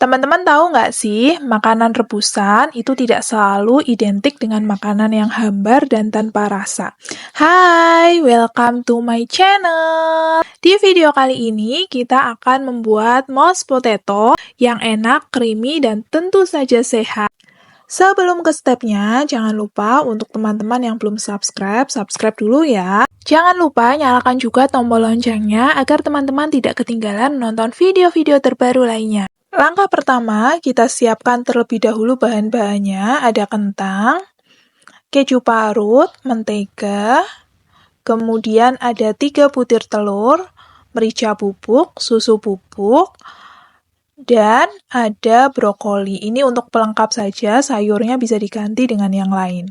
Teman-teman tahu nggak sih, makanan rebusan itu tidak selalu identik dengan makanan yang hambar dan tanpa rasa. Hai, welcome to my channel. Di video kali ini, kita akan membuat mashed potato yang enak, creamy, dan tentu saja sehat. Sebelum ke stepnya, jangan lupa untuk teman-teman yang belum subscribe, subscribe dulu ya. Jangan lupa nyalakan juga tombol loncengnya agar teman-teman tidak ketinggalan menonton video-video terbaru lainnya. Langkah pertama, kita siapkan terlebih dahulu bahan-bahannya. Ada kentang, keju parut, mentega, kemudian ada 3 butir telur, merica bubuk, susu bubuk, dan ada brokoli. Ini untuk pelengkap saja, sayurnya bisa diganti dengan yang lain.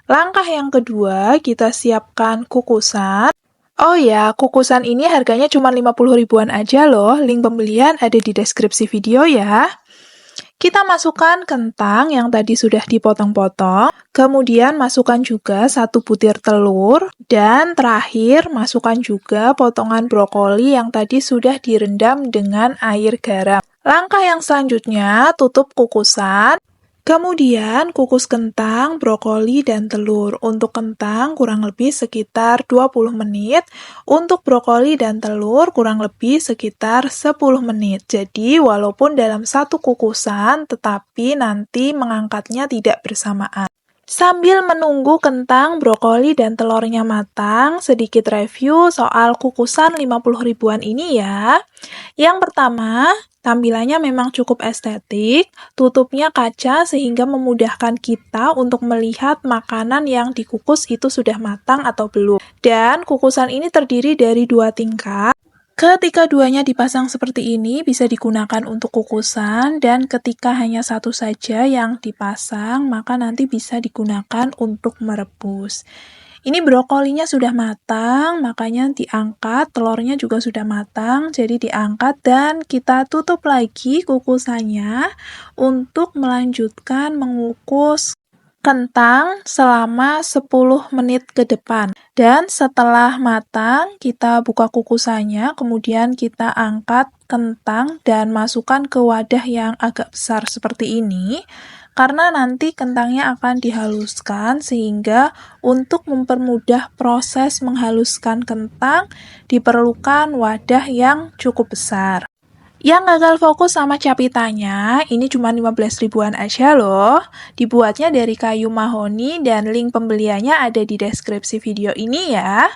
Langkah yang kedua, kita siapkan kukusan. Oh ya, kukusan ini harganya cuma 50 ribuan aja loh. Link pembelian ada di deskripsi video ya. Kita masukkan kentang yang tadi sudah dipotong-potong. Kemudian masukkan juga 1 butir telur. Dan terakhir masukkan juga potongan brokoli yang tadi sudah direndam dengan air garam. Langkah yang selanjutnya, tutup kukusan. Kemudian kukus kentang, brokoli, dan telur. Untuk kentang kurang lebih sekitar 20 menit. Untuk brokoli dan telur kurang lebih sekitar 10 menit. Jadi walaupun dalam satu kukusan, tetapi nanti mengangkatnya tidak bersamaan. Sambil menunggu kentang, brokoli, dan telurnya matang, sedikit review soal kukusan 50 ribuan ini ya. Yang pertama, tampilannya memang cukup estetik, tutupnya kaca sehingga memudahkan kita untuk melihat makanan yang dikukus itu sudah matang atau belum. Dan kukusan ini terdiri dari 2 tingkat. Ketika duanya dipasang seperti ini, bisa digunakan untuk kukusan, dan ketika hanya satu saja yang dipasang, maka nanti bisa digunakan untuk merebus. Ini brokolinya sudah matang, makanya diangkat, telurnya juga sudah matang, jadi diangkat dan kita tutup lagi kukusannya untuk melanjutkan mengukus kentang selama 10 menit ke depan. Dan setelah matang, kita buka kukusannya, kemudian kita angkat kentang dan masukkan ke wadah yang agak besar seperti ini. Karena nanti kentangnya akan dihaluskan, sehingga untuk mempermudah proses menghaluskan kentang, diperlukan wadah yang cukup besar. Yang gagal fokus sama capitanya, ini cuma 15 ribuan aja loh. Dibuatnya dari kayu mahoni dan link pembeliannya ada di deskripsi video ini ya.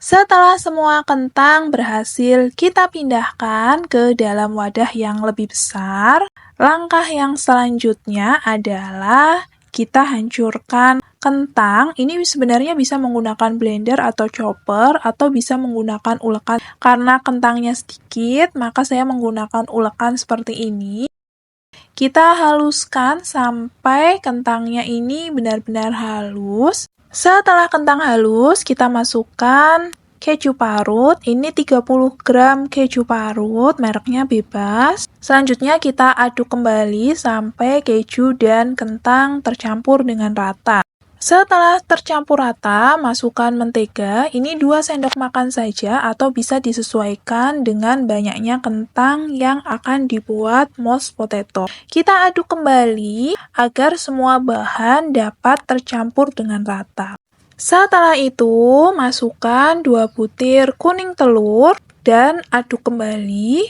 Setelah semua kentang berhasil kita pindahkan ke dalam wadah yang lebih besar, langkah yang selanjutnya adalah kita hancurkan kentang. Ini sebenarnya bisa menggunakan blender atau chopper, atau bisa menggunakan ulekan. Karena kentangnya sedikit, maka saya menggunakan ulekan seperti ini. Kita haluskan sampai kentangnya ini benar-benar halus. Setelah kentang halus, kita masukkan keju parut. Ini 30 gram keju parut, mereknya bebas. Selanjutnya kita aduk kembali sampai keju dan kentang tercampur dengan rata. Setelah tercampur rata, masukkan mentega. Ini 2 sendok makan saja atau bisa disesuaikan dengan banyaknya kentang yang akan dibuat mashed potato. Kita aduk kembali agar semua bahan dapat tercampur dengan rata. Setelah itu, masukkan 2 butir kuning telur dan aduk kembali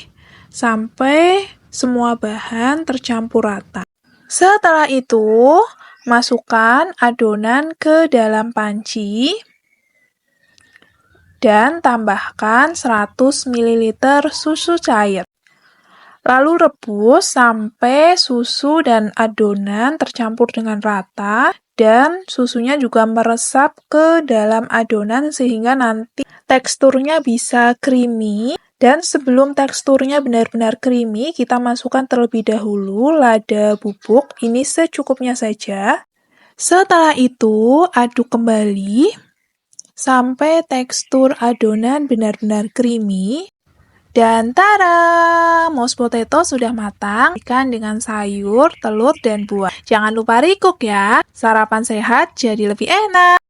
sampai semua bahan tercampur rata. Setelah itu, masukkan adonan ke dalam panci dan tambahkan 100 ml susu cair. Lalu rebus sampai susu dan adonan tercampur dengan rata dan susunya juga meresap ke dalam adonan sehingga nanti teksturnya bisa creamy. Dan sebelum teksturnya benar-benar creamy, kita masukkan terlebih dahulu lada bubuk, ini secukupnya saja. Setelah itu, aduk kembali sampai tekstur adonan benar-benar creamy. Dan tada! Mashed potato sudah matang, ikan dengan sayur, telur, dan buah. Jangan lupa recook ya, sarapan sehat jadi lebih enak.